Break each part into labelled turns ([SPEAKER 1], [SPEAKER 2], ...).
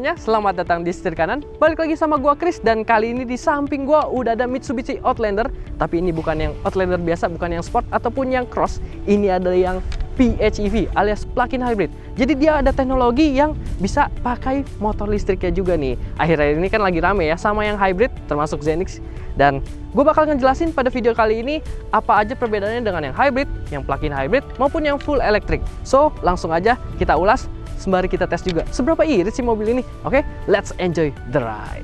[SPEAKER 1] semuanya, selamat datang di setir kanan. Balik lagi sama gua Chris, dan kali ini di samping gua udah ada Mitsubishi Outlander. Tapi ini bukan yang Outlander biasa, bukan yang sport ataupun yang cross. Ini ada yang PHEV alias plug-in hybrid. Jadi dia ada teknologi yang bisa pakai motor listriknya juga nih. Akhir-akhir ini kan lagi rame ya sama yang hybrid, termasuk Zenix. Dan gue bakal ngejelasin pada video kali ini apa aja perbedaannya dengan yang hybrid, yang plug-in hybrid maupun yang full electric. So langsung aja kita ulas sembari kita tes juga seberapa irit sih mobil ini. Oke, let's enjoy the ride.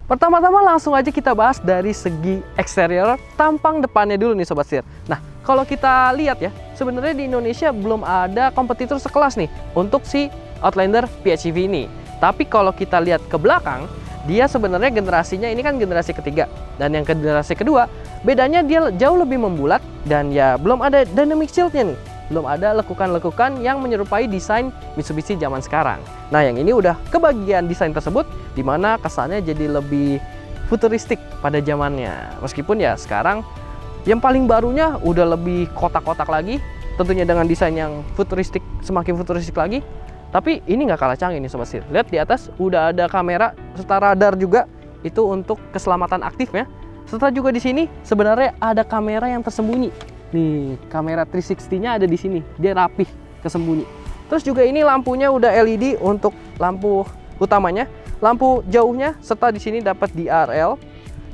[SPEAKER 1] Pertama-tama langsung aja kita bahas dari segi eksterior, tampang depannya dulu nih Sobat Setir. Nah, kalau kita lihat ya, sebenarnya di Indonesia belum ada kompetitor sekelas nih untuk si Outlander PHEV ini. Tapi kalau kita lihat ke belakang, dia sebenarnya generasinya ini kan generasi ketiga. Dan yang generasi kedua, bedanya dia jauh lebih membulat dan ya belum ada dynamic shield-nya nih. Belum ada lekukan-lekukan yang menyerupai desain Mitsubishi zaman sekarang. Nah, yang ini udah kebagian desain tersebut, dimana kesannya jadi lebih futuristik pada zamannya. Meskipun ya sekarang yang paling barunya udah lebih kotak-kotak lagi, tentunya dengan desain yang futuristik, semakin futuristik lagi. Tapi ini nggak kalah canggih nih Sobat Setir. Lihat di atas udah ada kamera serta radar juga, itu untuk keselamatan aktifnya. Serta juga di sini sebenarnya ada kamera yang tersembunyi. Nih, kamera 360-nya ada di sini. Dia rapih, kesembunyi. Terus juga ini lampunya udah LED untuk lampu utamanya, lampu jauhnya, serta di sini dapat DRL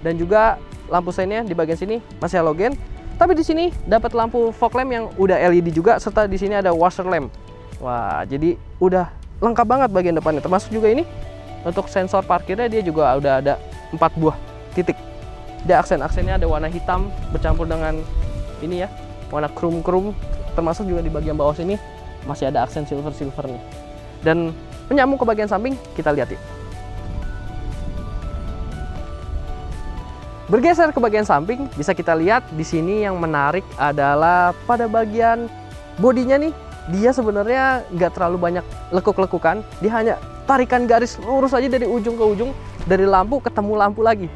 [SPEAKER 1] dan juga lampu seinnya di bagian sini masih halogen. Tapi di sini dapat lampu fog lamp yang udah LED juga, serta di sini ada washer lamp. Wah, jadi udah lengkap banget bagian depannya. Termasuk juga ini untuk sensor parkirnya, dia juga udah ada 4 buah titik. Dia aksen-aksennya ada warna hitam bercampur dengan ini ya, warna krum-krum. Termasuk juga di bagian bawah sini masih ada aksen silver-silver nih. Dan menyambung ke bagian samping, kita lihat ya. Bergeser ke bagian samping, bisa kita lihat di sini yang menarik adalah pada bagian bodinya nih. Dia sebenarnya nggak terlalu banyak lekuk-lekukan, dia hanya tarikan garis lurus aja dari ujung ke ujung, dari lampu ketemu lampu lagi.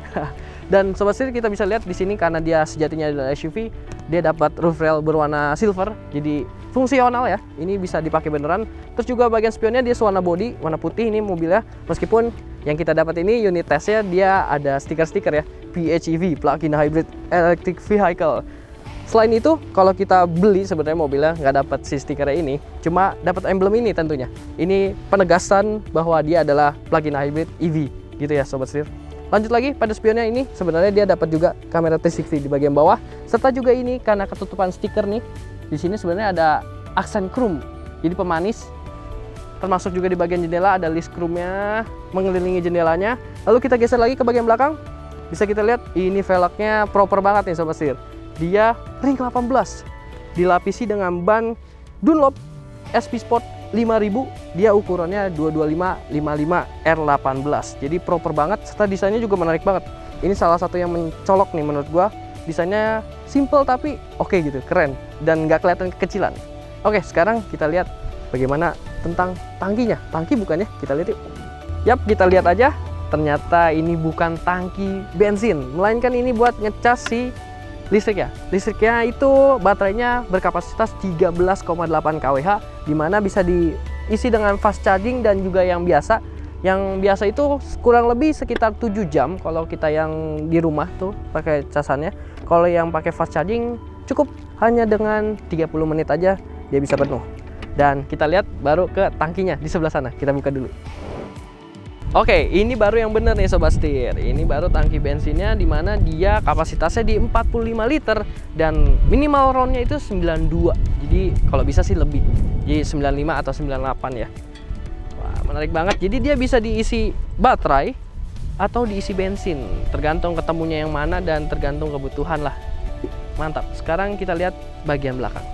[SPEAKER 1] Dan Sobat Setir, kita bisa lihat di sini karena dia sejatinya adalah SUV, dia dapat roof rail berwarna silver, jadi fungsional ya. Ini bisa dipakai beneran. Terus juga bagian spionnya dia warna body, warna putih ini mobilnya. Meskipun yang kita dapat ini unit testnya dia ada stiker-stiker ya, PHEV, plug-in hybrid electric vehicle. Selain itu, kalau kita beli sebenarnya mobilnya nggak dapat si stikernya ini, cuma dapat emblem ini tentunya. Ini penegasan bahwa dia adalah plug-in hybrid EV, gitu ya Sobat Setir. Lanjut lagi pada spionnya ini, sebenarnya dia dapat juga kamera 360 di bagian bawah, serta juga ini karena ketutupan stiker nih, di sini sebenarnya ada aksen chrome, jadi pemanis. Termasuk juga di bagian jendela ada list chrome-nya mengelilingi jendelanya. Lalu kita geser lagi ke bagian belakang, bisa kita lihat ini velgnya proper banget nih Sobat Setir. Dia ring 18, dilapisi dengan ban Dunlop SP Sport 5000, dia ukurannya 225/55 R18. Jadi proper banget, serta desainnya juga menarik banget. Ini salah satu yang mencolok nih menurut gua. Desainnya simple tapi oke gitu, keren dan nggak kelihatan kekecilan. Oke, sekarang kita lihat bagaimana tentang tangkinya. Tangki bukannya, kita lihat yuk. Yap, kita lihat aja. Ternyata ini bukan tangki bensin, melainkan ini buat ngecas si listrik ya. Listriknya itu baterainya berkapasitas 13,8 kWh, dimana bisa diisi dengan fast charging dan juga yang biasa. Yang biasa itu kurang lebih sekitar 7 jam kalau kita yang di rumah tuh pakai casannya. Kalau yang pakai fast charging cukup hanya dengan 30 menit aja dia bisa penuh. Dan kita lihat baru ke tangkinya di sebelah sana. Kita buka dulu. Oke, ini baru yang bener nih Sobat Setir. Ini baru tangki bensinnya, dimana dia kapasitasnya di 45 liter dan minimal roundnya itu 92. Jadi kalau bisa sih lebih, jadi 95 atau 98 ya. Wah, menarik banget. Jadi dia bisa diisi baterai atau diisi bensin, tergantung ketemunya yang mana dan tergantung kebutuhan lah. Mantap. Sekarang kita lihat bagian belakang.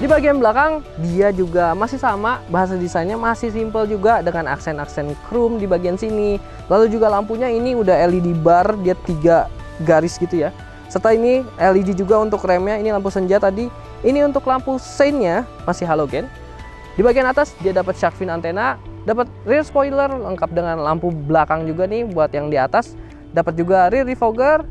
[SPEAKER 1] Di bagian belakang dia juga masih sama, bahasa desainnya masih simple juga dengan aksen-aksen chrome di bagian sini. Lalu juga lampunya ini udah LED bar, dia 3 garis gitu ya. Serta ini LED juga untuk remnya, ini lampu senja tadi. Ini untuk lampu seinnya masih halogen. Di bagian atas dia dapat shark fin antena, dapat rear spoiler lengkap dengan lampu belakang juga nih buat yang di atas. Dapat juga rear defogger,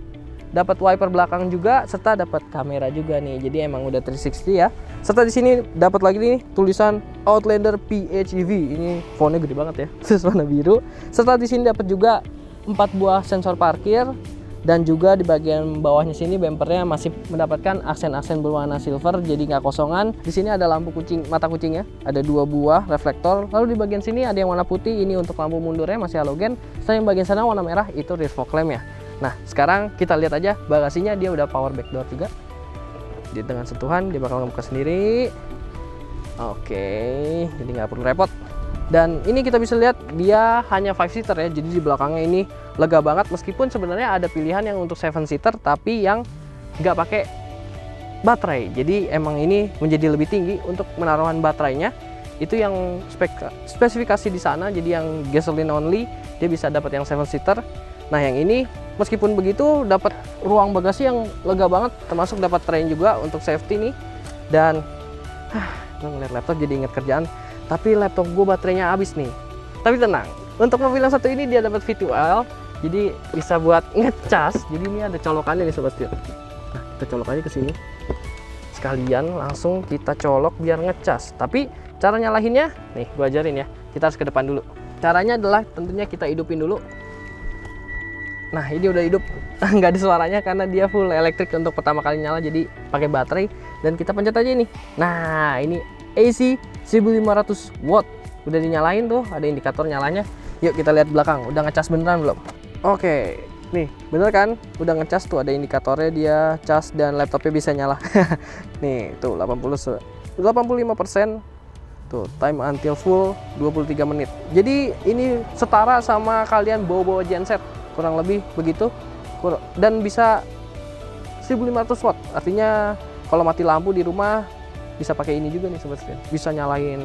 [SPEAKER 1] dapat wiper belakang juga, serta dapat kamera juga nih. Jadi emang udah 360 ya. Serta di sini dapat lagi nih tulisan Outlander PHEV. Ini fontnya gede banget ya, warna biru. Serta di sini dapat juga 4 buah sensor parkir, dan juga di bagian bawahnya sini bempernya masih mendapatkan aksen-aksen berwarna silver, jadi nggak kosongan. Di sini ada lampu kucing, mata kucingnya, ada 2 buah reflektor. Lalu di bagian sini ada yang warna putih, ini untuk lampu mundurnya masih halogen. Setelah yang bagian sana warna merah itu rear fog lamp ya. Nah sekarang kita lihat aja bagasinya, dia udah power back door juga. Jadi dengan sentuhan dia bakal ngebuka sendiri. Oke, jadi nggak perlu repot. Dan ini kita bisa lihat dia hanya 5 seater ya, jadi di belakangnya ini lega banget, meskipun sebenarnya ada pilihan yang untuk 7 seater tapi yang nggak pakai baterai. Jadi emang ini menjadi lebih tinggi untuk menaruhan baterainya. Itu yang spesifikasi di sana, jadi yang gasoline only dia bisa dapat yang 7 seater. Nah yang ini meskipun begitu dapat ruang bagasi yang lega banget, termasuk dapat tray juga untuk safety nih. Dan gue ngeliat laptop jadi inget kerjaan, tapi laptop gue baterainya habis nih. Tapi tenang, untuk mobil yang satu ini dia dapat V2L, jadi bisa buat ngecas. Jadi ini ada colokannya nih sobat setir. Nah kita colok aja ke sini, sekalian langsung kita colok biar ngecas. Tapi cara nyalahinnya nih gue ajarin ya, kita harus ke depan dulu. Caranya adalah tentunya kita hidupin dulu. Nah ini udah hidup, nggak ada suaranya karena dia full elektrik untuk pertama kali nyala, jadi pakai baterai. Dan kita pencet aja nih. Nah ini AC 1500 watt udah dinyalain tuh, ada indikator nyalanya. Yuk kita lihat belakang, udah ngecas beneran belum? Oke, nih bener kan? Udah ngecas tuh, ada indikatornya dia cas dan laptopnya bisa nyala. Nih tuh 85%. Tuh time until full 23 menit. Jadi ini setara sama kalian bawa-bawa genset, kurang lebih begitu. Dan bisa 1500 watt, artinya kalau mati lampu di rumah bisa pakai ini juga nih sobat setir. Bisa nyalain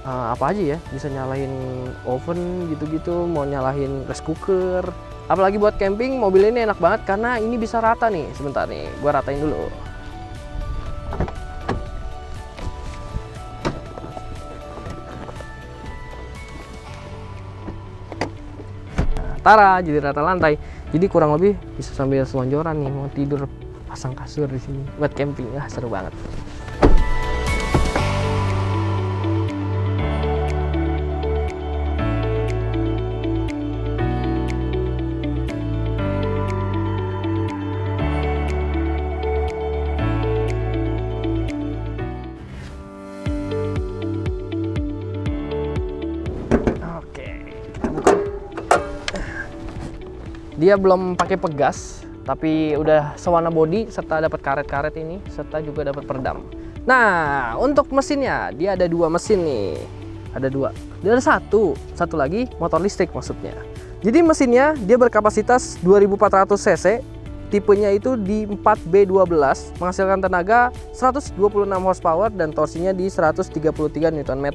[SPEAKER 1] apa aja ya, bisa nyalain oven gitu-gitu, mau nyalain rice cooker. Apalagi buat camping, mobil ini enak banget karena ini bisa rata nih. Sebentar nih, gua ratain dulu. Tara, jadi rata lantai. Jadi kurang lebih bisa sambil selonjoran nih, mau tidur pasang kasur di sini buat camping. Seru banget. Dia belum pakai pegas, tapi udah sewarna body serta dapat karet-karet ini, serta juga dapat peredam. Nah, untuk mesinnya dia ada 2 mesin nih. Ada 2. Dia ada satu lagi motor listrik maksudnya. Jadi mesinnya dia berkapasitas 2400 cc, tipenya itu di 4B12, menghasilkan tenaga 126 horsepower dan torsinya di 133 Nm.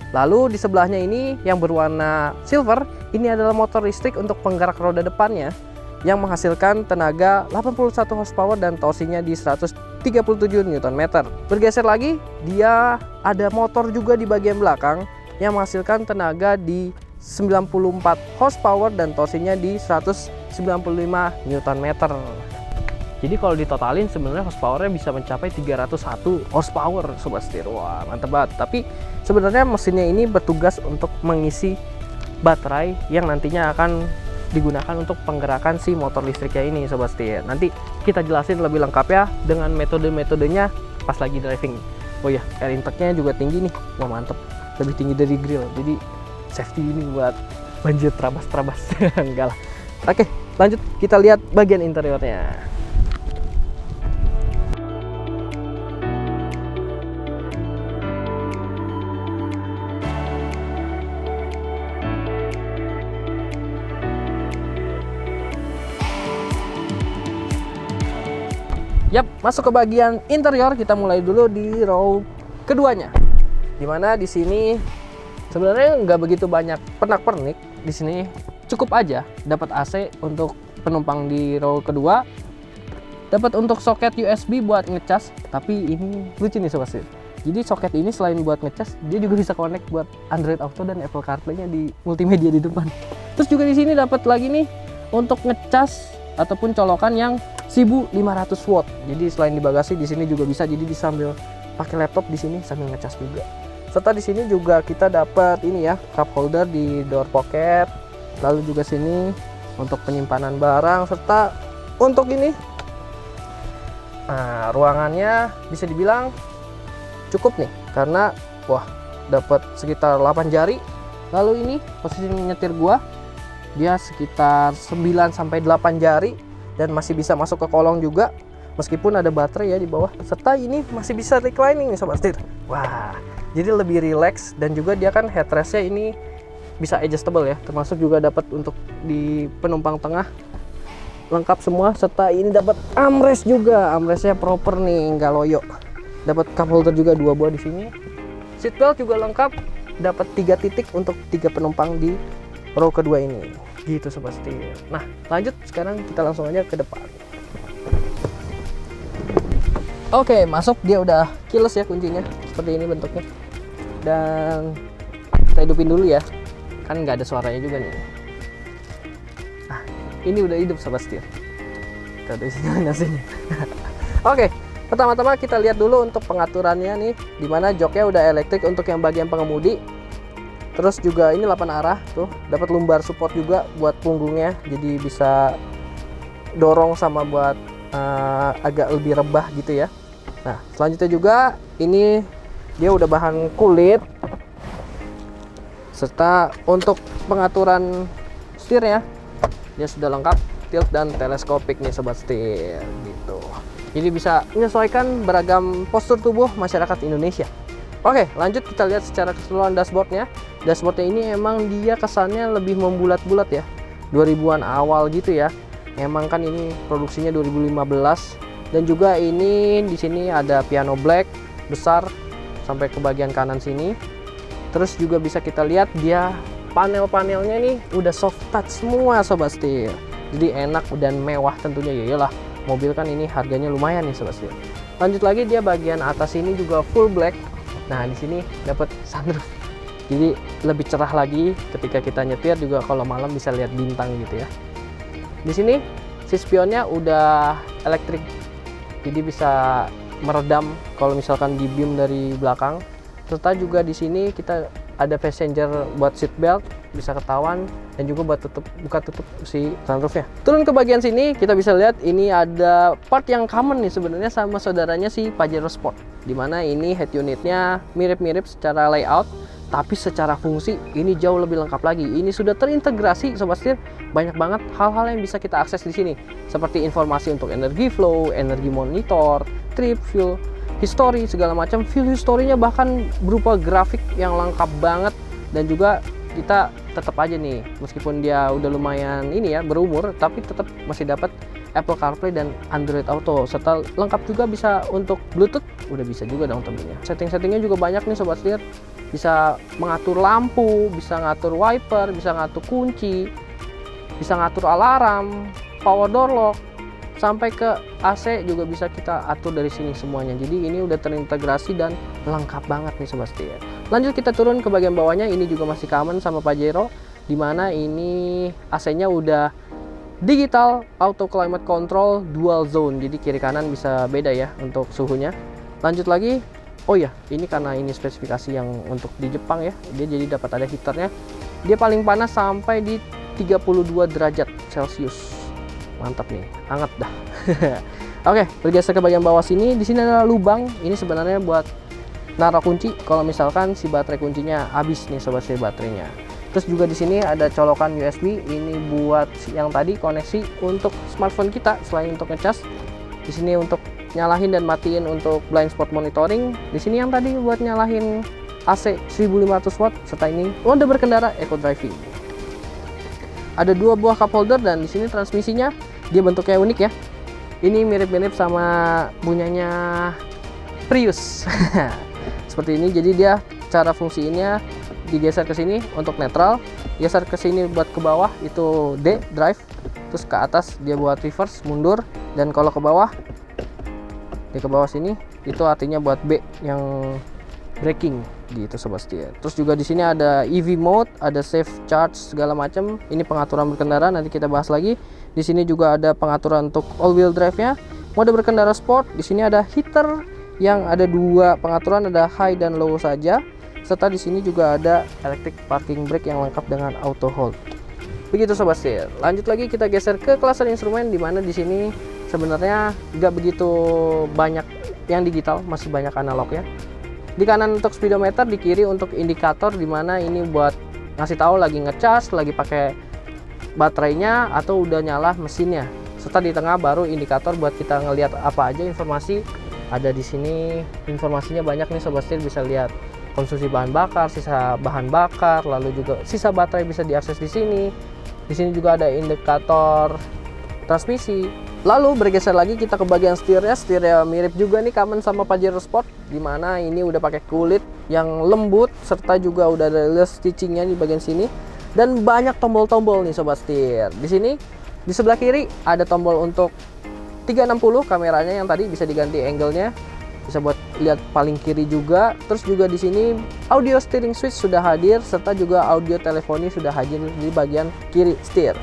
[SPEAKER 1] Lalu di sebelahnya ini yang berwarna silver, ini adalah motor listrik untuk penggerak roda depannya yang menghasilkan tenaga 81 horsepower dan torsinya di 137 Nm. Bergeser lagi, dia ada motor juga di bagian belakang yang menghasilkan tenaga di 94 horsepower dan torsinya di 195 Nm. Jadi kalau ditotalin sebenarnya horsepowernya bisa mencapai 301 horsepower sobat setir. Wah mantep banget. Tapi sebenarnya mesinnya ini bertugas untuk mengisi baterai yang nantinya akan digunakan untuk penggerakan si motor listriknya ini sobat setir. Nanti kita jelasin lebih lengkap ya dengan metode-metodenya pas lagi driving. Oh ya, air intake-nya juga tinggi nih. Wah mantep, lebih tinggi dari grill. Jadi safety ini buat banjir terabas-terabas. Enggak lah. Oke, lanjut kita lihat bagian interiornya. Yap, masuk ke bagian interior. Kita mulai dulu di row keduanya. Dimana di sini sebenarnya nggak begitu banyak pernak-pernik. Di sini cukup aja dapat AC untuk penumpang di row kedua. Dapat untuk soket USB buat ngecas. Tapi ini lucu nih sobat setir. Jadi soket ini selain buat ngecas, dia juga bisa connect buat Android Auto dan Apple CarPlay-nya di multimedia di depan. Terus juga di sini dapat lagi nih untuk ngecas ataupun colokan yang 1500 watt. Jadi selain di bagasi di sini juga bisa, jadi sambil pakai laptop di sini sambil ngecas juga. Serta di sini juga kita dapat ini ya, cup holder di door pocket. Lalu juga sini untuk penyimpanan barang, serta untuk ini. Nah, ruangannya bisa dibilang cukup nih karena wah, dapat sekitar 8 jari. Lalu ini posisi nyetir gua, dia sekitar 9 sampai 8 jari dan masih bisa masuk ke kolong juga meskipun ada baterai ya di bawah. Serta ini masih bisa reclining nih sobat setir. Wah, jadi lebih relax dan juga dia kan headrestnya ini bisa adjustable ya, termasuk juga dapat untuk di penumpang tengah lengkap semua. Serta ini dapat armrest juga, armrestnya proper nih, nggak loyo. Dapat cup holder juga 2 buah di sini. Seatbelt juga lengkap, dapat 3 titik untuk 3 penumpang di row kedua ini. Gitu sobat setir. Nah, lanjut sekarang kita langsung aja ke depan. Oke, masuk. Dia udah keyless ya kuncinya. Seperti ini bentuknya. Dan kita hidupin dulu ya. Kan nggak ada suaranya juga nih. Nah, ini udah hidup sobat setir. Kita udah isi nasinya. Oke. Pertama-tama kita lihat dulu untuk pengaturannya nih, dimana joknya udah elektrik untuk yang bagian pengemudi. Terus juga ini 8 arah tuh, dapat lumbar support juga buat punggungnya, jadi bisa dorong sama buat agak lebih rebah gitu ya. Nah, selanjutnya juga ini dia udah bahan kulit, serta untuk pengaturan setirnya dia sudah lengkap, tilt dan teleskopik nih sobat setir gitu. Jadi bisa menyesuaikan beragam postur tubuh masyarakat Indonesia. Oke, lanjut kita lihat secara keseluruhan dashboardnya. Dashboardnya ini emang dia kesannya lebih membulat-bulat ya, 2000-an awal gitu ya. Emang kan ini produksinya 2015 dan juga ini di sini ada piano black besar sampai ke bagian kanan sini. Terus juga bisa kita lihat dia panel-panelnya nih udah soft touch semua sobat setir. Jadi enak dan mewah tentunya, ya iyalah. Mobil kan ini harganya lumayan nih sobat setir. Lanjut lagi dia bagian atas ini juga full black. Nah, di sini dapat sunroof. Jadi lebih cerah lagi ketika kita nyetir, juga kalau malam bisa lihat bintang gitu ya. Di sini si spionnya udah elektrik. Jadi bisa meredam kalau misalkan di beam dari belakang. Serta juga di sini kita ada passenger buat seat belt, bisa ketahuan, dan juga buat buka tutup si sunroofnya. Turun ke bagian sini kita bisa lihat ini ada part yang common nih sebenarnya sama saudaranya si Pajero Sport, dimana ini head unitnya mirip-mirip secara layout, tapi secara fungsi ini jauh lebih lengkap lagi. Ini sudah terintegrasi sobat setir, banyak banget hal-hal yang bisa kita akses di sini, seperti informasi untuk energi flow, energi monitor, trip, fuel history, segala macam. Fuel history-nya bahkan berupa grafik yang lengkap banget. Dan juga kita tetap aja nih, meskipun dia udah lumayan ini ya berumur, tapi tetap masih dapat Apple CarPlay dan Android Auto, serta lengkap juga bisa untuk Bluetooth, udah bisa juga dong tentunya. Setting-settingnya juga banyak nih sobat setir, bisa mengatur lampu, bisa ngatur wiper, bisa ngatur kunci, bisa ngatur alarm, power door lock, sampai ke AC juga bisa kita atur dari sini semuanya. Jadi ini udah terintegrasi dan lengkap banget nih sobat setir. Lanjut kita turun ke bagian bawahnya, ini juga masih common sama Pajero, dimana ini AC-nya udah digital auto climate control dual zone, jadi kiri kanan bisa beda ya untuk suhunya. Lanjut lagi, oh ya ini karena ini spesifikasi yang untuk di Jepang ya, dia jadi dapat ada heaternya. Dia paling panas sampai di 32 derajat Celcius. Mantap nih, hangat dah. Oke, bergeser ke bagian bawah sini. Di sini ada lubang. Ini sebenarnya buat naruh kunci kalau misalkan si baterai kuncinya habis nih sobat setir baterainya. Terus juga di sini ada colokan USB. Ini buat yang tadi koneksi untuk smartphone kita selain untuk ngecas. Di sini untuk nyalahin dan matiin untuk blind spot monitoring. Di sini yang tadi buat nyalahin AC 1500 watt, serta ini mode berkendara eco driving. Ada 2 buah cup holder dan di sini transmisinya dia bentuknya unik ya. Ini mirip-mirip sama punyanya Prius. Seperti ini. Jadi dia cara fungsinya digeser ke sini untuk netral, geser ke sini buat ke bawah itu D drive, terus ke atas dia buat reverse mundur, dan kalau ke bawah dia ke bawah sini itu artinya buat B yang braking gitu sobat setir. Terus juga di sini ada EV mode, ada safe charge segala macam. Ini pengaturan berkendara, nanti kita bahas lagi. Di sini juga ada pengaturan untuk all wheel drive-nya. Mode berkendara sport, di sini ada heater yang ada dua pengaturan, ada high dan low saja. Serta di sini juga ada electric parking brake yang lengkap dengan auto hold. Begitu sobat setir. Lanjut lagi kita geser ke klaser instrumen, di mana di sini sebenarnya nggak begitu banyak yang digital, masih banyak analog ya. Di kanan untuk speedometer, di kiri untuk indikator, dimana ini buat ngasih tahu lagi ngecas, lagi pakai baterainya atau udah nyala mesinnya. Serta di tengah baru indikator buat kita ngelihat apa aja informasi ada di sini. Informasinya banyak nih sobat setir, bisa lihat konsumsi bahan bakar, sisa bahan bakar, lalu juga sisa baterai bisa diakses di sini. Di sini juga ada indikator transmisi. Lalu bergeser lagi kita ke bagian setirnya. Setirnya mirip juga nih common sama Pajero Sport, dimana ini udah pakai kulit yang lembut, serta juga udah ada lace stitchingnya di bagian sini, dan banyak tombol-tombol nih sobat setir. Di sini di sebelah kiri ada tombol untuk 360 kameranya yang tadi bisa diganti angle-nya, bisa buat lihat paling kiri juga. Terus juga di sini audio steering switch sudah hadir, serta juga audio teleponi sudah hadir di bagian kiri setir.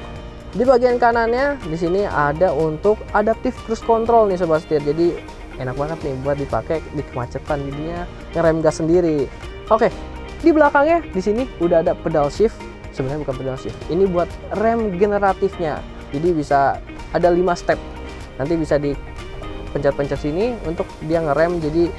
[SPEAKER 1] Di bagian kanannya di sini ada untuk adaptive cruise control nih sobat setir. Jadi enak banget nih buat dipakai di kemacetan, jadinya ngerem gas sendiri. Oke, di belakangnya di sini udah ada pedal shift. Sebenarnya bukan pedal shift, ini buat rem generatifnya. Jadi bisa ada 5 step. Nanti bisa dipencet-pencet sini untuk dia ngerem. Jadi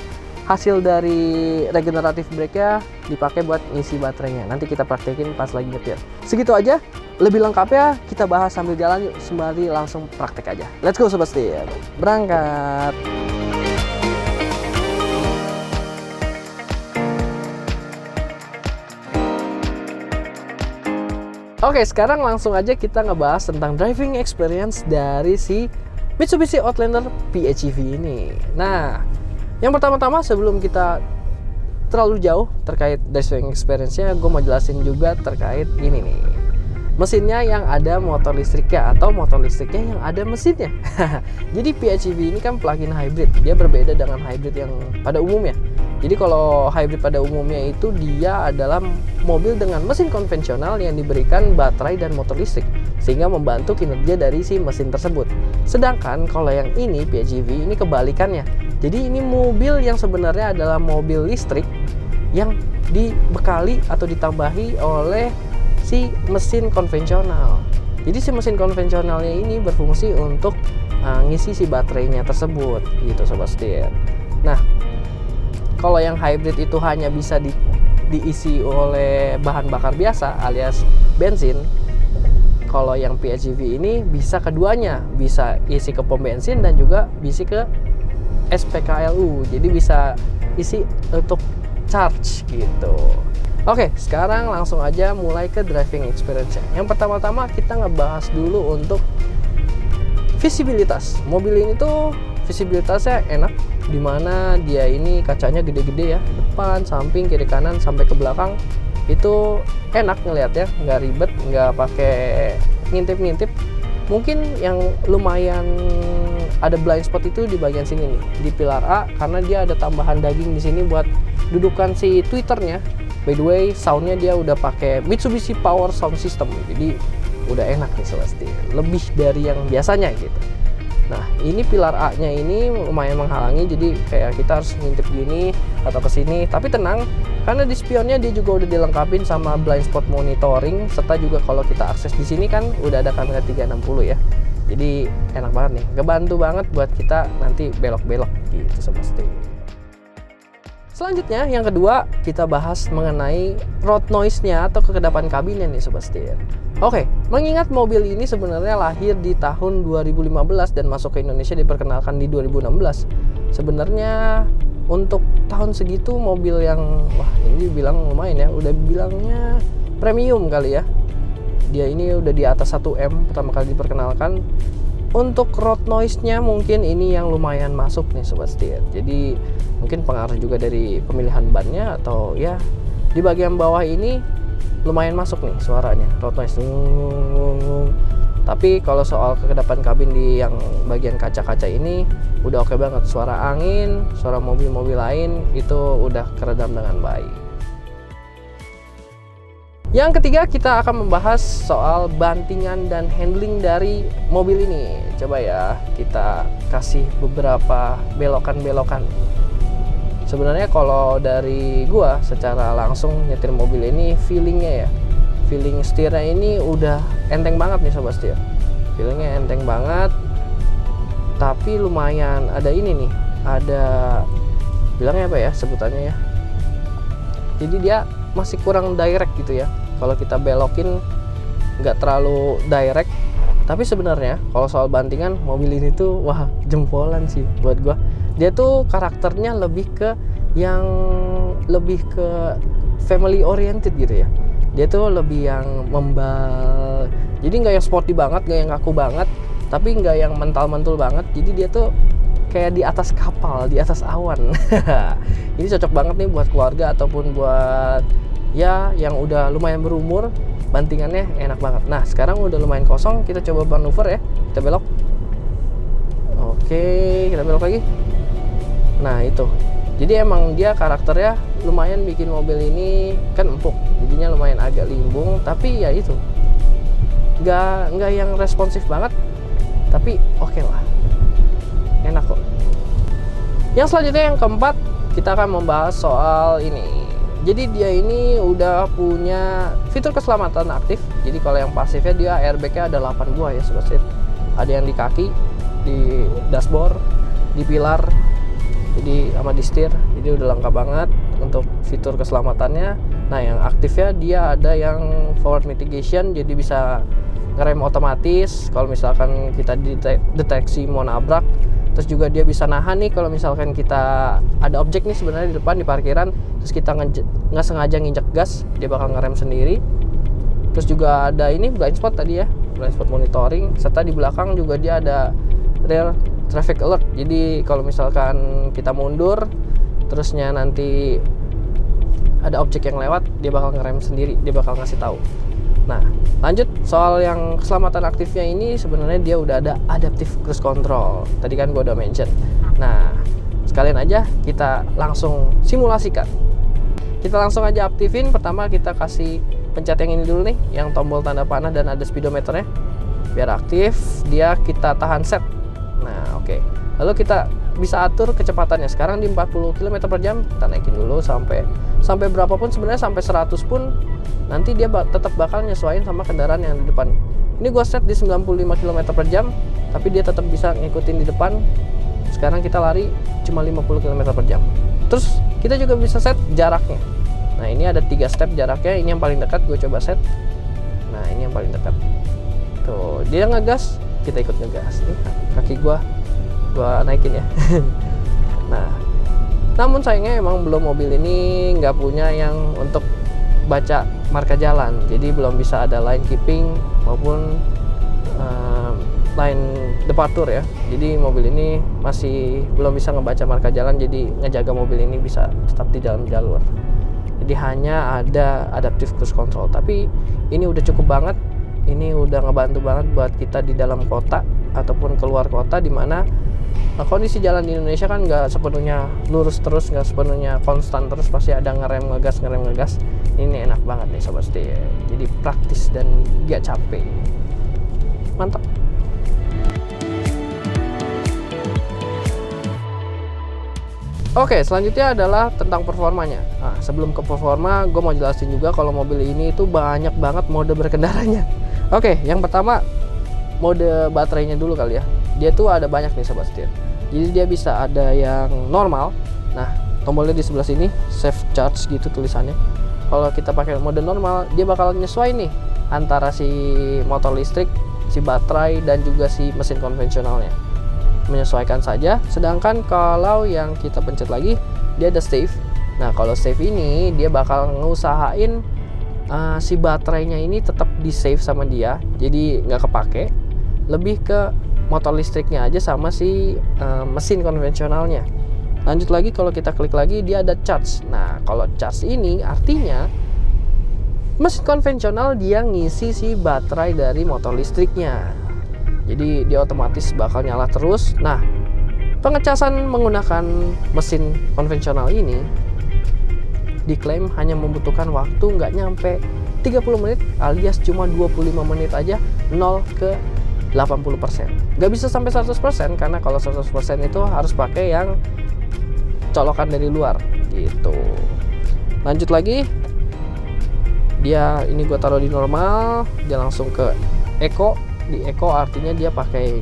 [SPEAKER 1] hasil dari regeneratif brake-nya dipakai buat ngisi baterainya. Nanti kita praktekin pas lagi nyetir. Segitu aja. Lebih lengkapnya kita bahas sambil jalan, yuk sembari langsung praktek aja. Let's go sobat setir, berangkat. Oke, sekarang langsung aja kita ngebahas tentang driving experience dari si Mitsubishi Outlander PHEV ini. Nah, yang pertama-tama sebelum kita terlalu jauh terkait driving experience-nya, gue mau jelasin juga terkait ini nih, mesinnya yang ada motor listriknya atau motor listriknya yang ada mesinnya. Jadi PHEV ini kan plug-in hybrid, dia berbeda dengan hybrid yang pada umumnya. Jadi kalau hybrid pada umumnya itu dia adalah mobil dengan mesin konvensional yang diberikan baterai dan motor listrik, sehingga membantu kinerja dari si mesin tersebut. Sedangkan kalau yang ini PHEV ini kebalikannya. Jadi ini mobil yang sebenarnya adalah mobil listrik yang dibekali atau ditambahi oleh si mesin konvensional. Jadi si mesin konvensionalnya ini berfungsi untuk ngisi si baterainya tersebut gitu sobat setir. Nah, kalau yang hybrid itu hanya bisa diisi oleh bahan bakar biasa alias bensin. Kalau yang PHEV ini bisa keduanya, bisa isi ke pom bensin dan juga bisa ke SPKLU. Jadi bisa isi untuk charge gitu. Oke, sekarang langsung aja mulai ke driving experience-nya. Yang pertama-tama kita ngebahas dulu untuk visibilitas. Mobil ini tuh visibilitasnya enak, dimana dia ini kacanya gede-gede ya, depan, samping, kiri, kanan, sampai ke belakang. Itu enak ngeliat ya, nggak ribet, nggak pakai ngintip-ngintip. Mungkin yang lumayan ada blind spot itu di bagian sini nih, di pilar A, karena dia ada tambahan daging di sini buat dudukan si tweeternya. By the way, soundnya dia udah pakai Mitsubishi Power Sound System, jadi udah enak nih sobat setir, lebih dari yang biasanya gitu. Nah, ini pilar A-nya ini lumayan menghalangi, jadi kayak kita harus ngintip gini atau ke sini. Tapi tenang, karena di spionnya dia juga udah dilengkapin sama blind spot monitoring, serta juga kalau kita akses di sini kan udah ada kamera 360 ya. Jadi enak banget nih, ngebantu banget buat kita nanti belok-belok gitu sobat setir. Selanjutnya yang kedua kita bahas mengenai road noise-nya atau kekedapan kabinnya nih sobat setir. Oke, mengingat mobil ini sebenarnya lahir di tahun 2015 dan masuk ke Indonesia diperkenalkan di 2016. Sebenarnya untuk tahun segitu mobil yang wah ini dibilang lumayan ya, udah bilangnya premium kali ya. Dia ini udah di atas 1M pertama kali diperkenalkan. Untuk road noise-nya mungkin ini yang lumayan masuk nih sobat setir. Jadi mungkin pengaruh juga dari pemilihan bannya atau ya di bagian bawah ini lumayan masuk nih suaranya, road noise. Tapi kalau soal kekedapan kabin di yang bagian kaca-kaca ini udah oke banget. Suara angin, suara mobil-mobil lain itu udah keredam dengan baik. Yang ketiga, kita akan membahas soal bantingan dan handling dari mobil ini. Coba ya, kita kasih beberapa belokan-belokan. Sebenarnya kalau dari gua secara langsung nyetir mobil ini, feelingnya ya, feeling setirnya ini udah enteng banget nih Sobat Setir. Feelingnya enteng banget, tapi lumayan ada ini nih, ada bilangnya apa ya sebutannya ya, jadi dia masih kurang direct gitu ya. Kalau kita belokin nggak terlalu direct, tapi sebenarnya kalau soal bantingan, mobil ini tuh wah jempolan sih buat gua. Dia tuh karakternya lebih ke family oriented gitu ya. Dia tuh lebih yang membal, jadi nggak yang sporty banget, nggak yang kaku banget, tapi nggak yang mental-mentul banget. Jadi dia tuh kayak di atas kapal, di atas awan. Ini cocok banget nih buat keluarga ataupun buat ya yang udah lumayan berumur. Bantingannya enak banget. Nah sekarang udah lumayan kosong, kita coba manuver ya, kita belok. Oke, kita belok lagi. Nah itu, jadi emang dia karakternya lumayan bikin mobil ini kan empuk, jadinya lumayan agak limbung, tapi ya itu nggak yang responsif banget, tapi oke lah, enak kok. Yang selanjutnya yang keempat, kita akan membahas soal ini. Jadi dia ini udah punya fitur keselamatan aktif. Jadi kalau yang pasifnya dia airbagnya ada 8 buah ya Sobat Setir. Ada yang di kaki, di dashboard, di pilar, jadi sama di setir. Jadi udah lengkap banget untuk fitur keselamatannya. Nah yang aktifnya dia ada yang forward mitigation, jadi bisa ngerem otomatis kalau misalkan kita deteksi mau nabrak. Terus juga dia bisa nahan nih kalau misalkan kita ada objek nih sebenarnya di depan di parkiran, terus kita nggak sengaja nginjek gas, dia bakal ngerem sendiri. Terus juga ada ini blind spot tadi ya, blind spot monitoring, serta di belakang juga dia ada rear traffic alert. Jadi kalau misalkan kita mundur terusnya nanti ada objek yang lewat, dia bakal ngerem sendiri, dia bakal ngasih tahu. Nah lanjut soal yang keselamatan aktifnya ini, sebenarnya dia udah ada adaptive cruise control, tadi kan gue udah mention. Nah sekalian aja kita langsung simulasikan, kita langsung aja aktifin. Pertama kita kasih pencet yang ini dulu nih, yang tombol tanda panah dan ada speedometernya biar aktif. Dia kita tahan set. Nah oke. Lalu kita bisa atur kecepatannya. Sekarang di 40 km per jam, kita naikin dulu sampai berapapun, sebenarnya sampai 100 pun nanti dia tetap bakal nyesuaiin sama kendaraan yang di depan. Ini gue set di 95 km per jam, tapi dia tetap bisa ngikutin di depan. Sekarang kita lari cuma 50 km per jam. Terus kita juga bisa set jaraknya. Nah ini ada 3 step jaraknya. Ini yang paling dekat, gue coba set. Nah ini yang paling dekat. Tuh dia ngegas, kita ikut ngegas. Nih kaki gue naikin ya. Nah namun sayangnya emang mobil ini nggak punya yang untuk baca marka jalan, jadi belum bisa ada line keeping maupun line departure ya. Jadi mobil ini masih belum bisa ngebaca marka jalan, jadi ngejaga mobil ini bisa tetap di dalam jalur. Jadi hanya ada adaptive cruise control, tapi ini udah cukup banget. Ini udah ngebantu banget buat kita di dalam kota ataupun keluar kota, dimana kondisi jalan di Indonesia kan nggak sepenuhnya lurus terus, nggak sepenuhnya konstan terus, pasti ada ngerem ngegas. Ini enak banget nih Sobat Setir, jadi praktis dan gak capek, mantap. Oke, selanjutnya adalah tentang performanya. Nah, sebelum ke performa, gue mau jelasin juga kalau mobil ini itu banyak banget mode berkendaranya. Oke, yang pertama mode baterainya dulu kali ya. Dia tuh ada banyak nih Sobat Setir. Jadi dia bisa ada yang normal. Nah, tombolnya di sebelah sini, save charge gitu tulisannya. Kalau kita pakai mode normal, dia bakal nyesuaiin nih antara si motor listrik, si baterai, dan juga si mesin konvensionalnya. Menyesuaikan saja. Sedangkan kalau yang kita pencet lagi, dia ada save. Nah, kalau save ini dia bakal ngusahain si baterainya ini tetap di save sama dia, jadi nggak kepake. Lebih ke motor listriknya aja sama si mesin konvensionalnya. Lanjut lagi, kalau kita klik lagi dia ada charge. Nah kalau charge ini artinya Mesin konvensional dia ngisi si baterai dari motor listriknya, jadi dia otomatis bakal nyala terus. Nah, pengecasan menggunakan mesin konvensional ini diklaim hanya membutuhkan waktu nggak nyampe 30 menit alias cuma 25 menit aja 0 ke 80%. Nggak bisa sampai 100% karena kalau 100% itu harus pakai yang colokan dari luar gitu. Lanjut lagi, dia ini gue taruh di normal, dia langsung ke eco. Di eco artinya dia pakai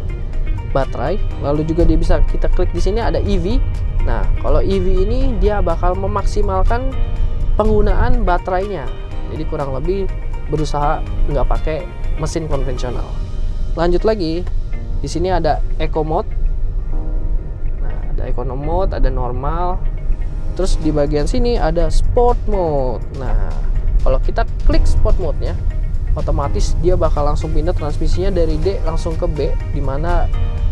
[SPEAKER 1] baterai. Lalu juga dia bisa kita klik di sini ada EV. Nah, kalau EV ini dia bakal memaksimalkan penggunaan baterainya. Jadi kurang lebih berusaha nggak pakai mesin konvensional. Lanjut lagi, di sini ada eco mode. Nah, ada eco mode, ada normal. Terus di bagian sini ada sport mode. Nah, kalau kita klik sport mode-nya, otomatis dia bakal langsung pindah transmisinya dari D langsung ke B, dimana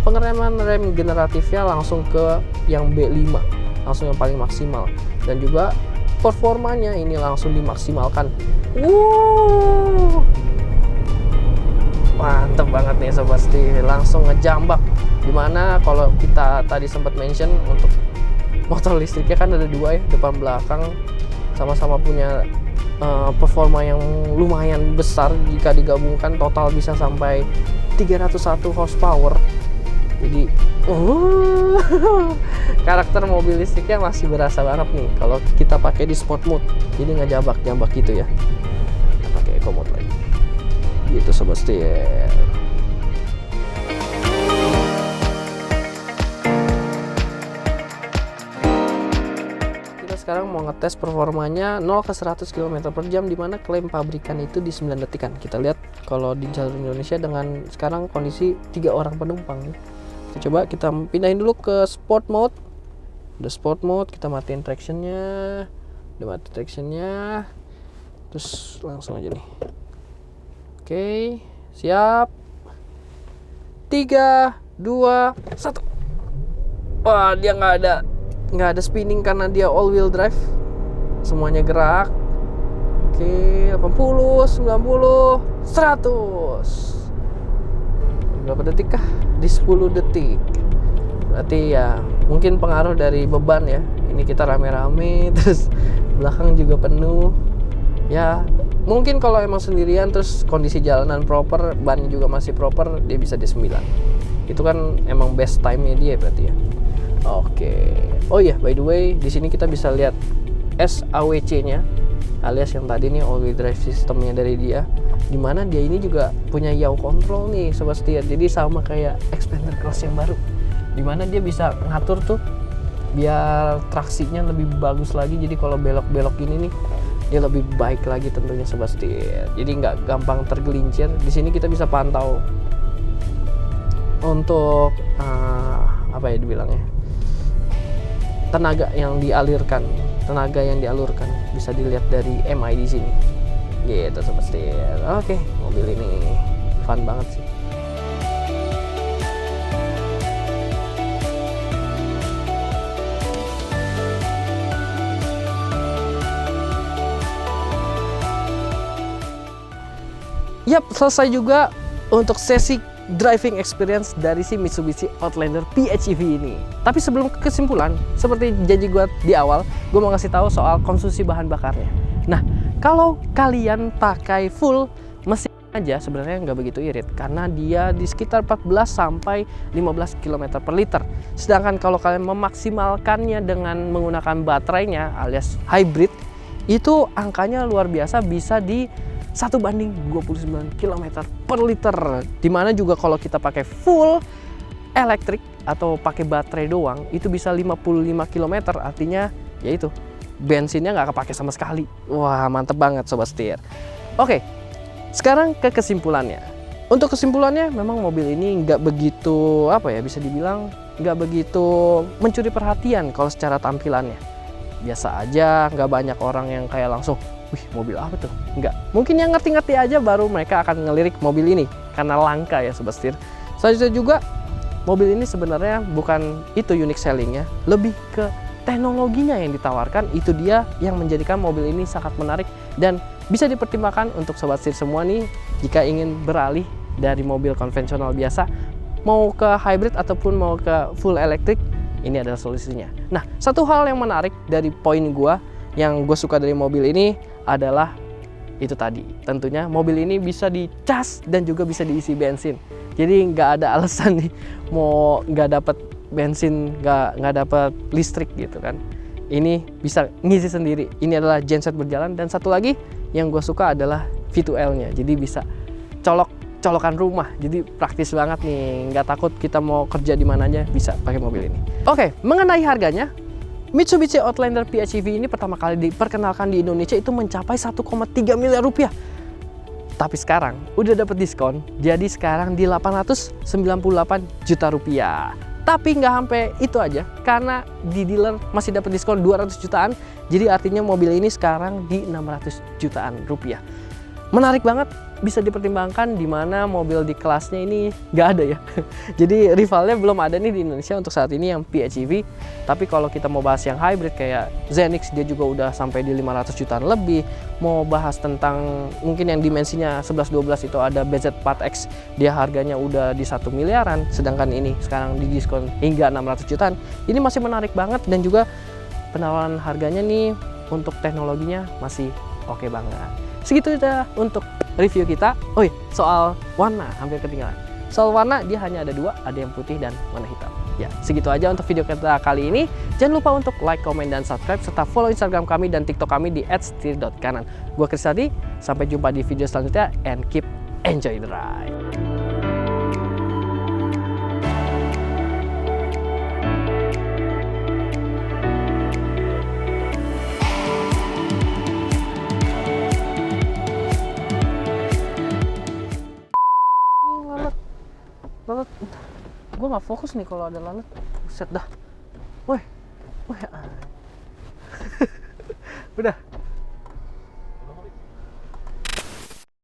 [SPEAKER 1] pengereman rem generatifnya langsung ke yang B5, langsung yang paling maksimal. Dan juga performanya ini langsung dimaksimalkan. Mantep banget nih Sobat Setir, langsung ngejambak. Dimana kalau kita tadi sempat mention untuk motor listriknya kan ada dua ya, depan belakang, sama-sama punya performa yang lumayan besar. Jika digabungkan total bisa sampai 301 horsepower. Jadi karakter mobil listriknya masih berasa banget nih kalau kita pakai di sport mode, jadi nggak jambak gitu ya. Kita pakai eco mode lagi gitu Sobat Setir. Kita sekarang mau ngetes performanya 0 ke 100 km per jam, dimana klaim pabrikan itu di 9 detikan. Kita lihat kalau di jalur Indonesia dengan sekarang kondisi 3 orang penumpang nih. Coba kita pindahin dulu ke sport mode. Udah sport mode, kita matiin tractionnya. Udah mati tractionnya, terus langsung aja nih. Oke, siap. 3, 2, 1. Wah, dia nggak ada spinning karena dia all wheel drive. Semuanya gerak. Oke, 80, 90, 100. Berapa detik kah? Di 10 detik. Berarti ya mungkin pengaruh dari beban ya. Ini kita rame-rame terus belakang juga penuh. Ya, mungkin kalau emang sendirian terus kondisi jalanan proper, ban juga masih proper, dia bisa di 9. Itu kan emang best time-nya dia berarti ya. Oke. Oh iya, by the way, di sini kita bisa lihat SAWC-nya, alias yang tadi nih all wheel drive sistemnya dari dia. Dimana dia ini juga punya yaw control nih Sobat Setir, jadi sama kayak Xpander Cross yang baru, dimana dia bisa ngatur tuh biar traksinya lebih bagus lagi. Jadi kalau belok-belok ini nih dia lebih baik lagi tentunya Sobat Setir, jadi nggak gampang tergelincir. Di sini kita bisa pantau untuk apa ya dibilangnya, tenaga yang dialirkan bisa dilihat dari MI di sini. Gitu Sobat Setir. Oke, mobil ini fun banget sih. Yap, selesai juga untuk sesi driving experience dari si Mitsubishi Outlander PHEV ini. Tapi sebelum kesimpulan, seperti janji gue di awal, gue mau ngasih tahu soal konsumsi bahan bakarnya. Nah, kalau kalian pakai full mesin aja sebenarnya nggak begitu irit, karena dia di sekitar 14 sampai 15 km per liter. Sedangkan kalau kalian memaksimalkannya dengan menggunakan baterainya alias hybrid, itu angkanya luar biasa, bisa di 1:29 km per liter. Dimana juga kalau kita pakai full elektrik atau pakai baterai doang, itu bisa 55 km, artinya yaitu bensinnya nggak kepake sama sekali. Wah, mantep banget Sobat Setir. Oke, sekarang ke kesimpulannya. Untuk kesimpulannya, memang mobil ini nggak begitu, bisa dibilang nggak begitu mencuri perhatian kalau secara tampilannya. Biasa aja, nggak banyak orang yang kayak langsung, wih mobil apa tuh? Nggak. Mungkin yang ngerti-ngerti aja baru mereka akan ngelirik mobil ini, karena langka ya Sobat Setir. Selanjutnya juga, mobil ini sebenarnya bukan itu unique sellingnya, lebih ke teknologinya yang ditawarkan. Itu dia yang menjadikan mobil ini sangat menarik dan bisa dipertimbangkan untuk sobat setir semua nih jika ingin beralih dari mobil konvensional biasa mau ke hybrid ataupun mau ke full electric. Ini adalah solusinya. Nah, satu hal yang menarik dari poin yang gue suka dari mobil ini adalah itu tadi. Tentunya mobil ini bisa dicas dan juga bisa diisi bensin. Jadi nggak ada alasan nih mau nggak dapat bensin, nggak dapat listrik gitu kan. Ini bisa ngisi sendiri. Ini adalah genset berjalan. Dan satu lagi yang gue suka adalah V2L-nya. Jadi bisa colokan rumah, jadi praktis banget nih, nggak takut kita mau kerja di mana aja bisa pakai mobil ini. Oke, mengenai harganya, Mitsubishi Outlander PHEV ini pertama kali diperkenalkan di Indonesia itu mencapai 1,3 miliar rupiah. Tapi sekarang udah dapat diskon, jadi sekarang di 898 juta rupiah. Tapi nggak sampai itu aja, karena di dealer masih dapat diskon 200 jutaan, jadi artinya mobil ini sekarang di 600 jutaan rupiah. Menarik banget, bisa dipertimbangkan di mana mobil di kelasnya ini nggak ada ya. Jadi rivalnya belum ada nih di Indonesia untuk saat ini yang PHEV. Tapi kalau kita mau bahas yang hybrid kayak Zenix, dia juga udah sampai di 500 jutaan lebih. Mau bahas tentang mungkin yang dimensinya 11-12 itu ada BZ4X, dia harganya udah di 1 miliaran. Sedangkan ini sekarang di diskon hingga 600 jutaan. Ini masih menarik banget dan juga penawaran harganya nih untuk teknologinya masih oke banget. Segitu aja untuk review kita. Oh iya, soal warna hampir ketinggalan. Soal warna dia hanya ada dua, ada yang putih dan warna hitam. Ya, segitu aja untuk video kita kali ini. Jangan lupa untuk like, comment, dan subscribe serta follow Instagram kami dan TikTok kami di @setir.kanan. Gua Krisadi, sampai jumpa di video selanjutnya and keep enjoy the ride. Lalat, gue nggak fokus nih kalau ada lalat. Set dah, woi, udah.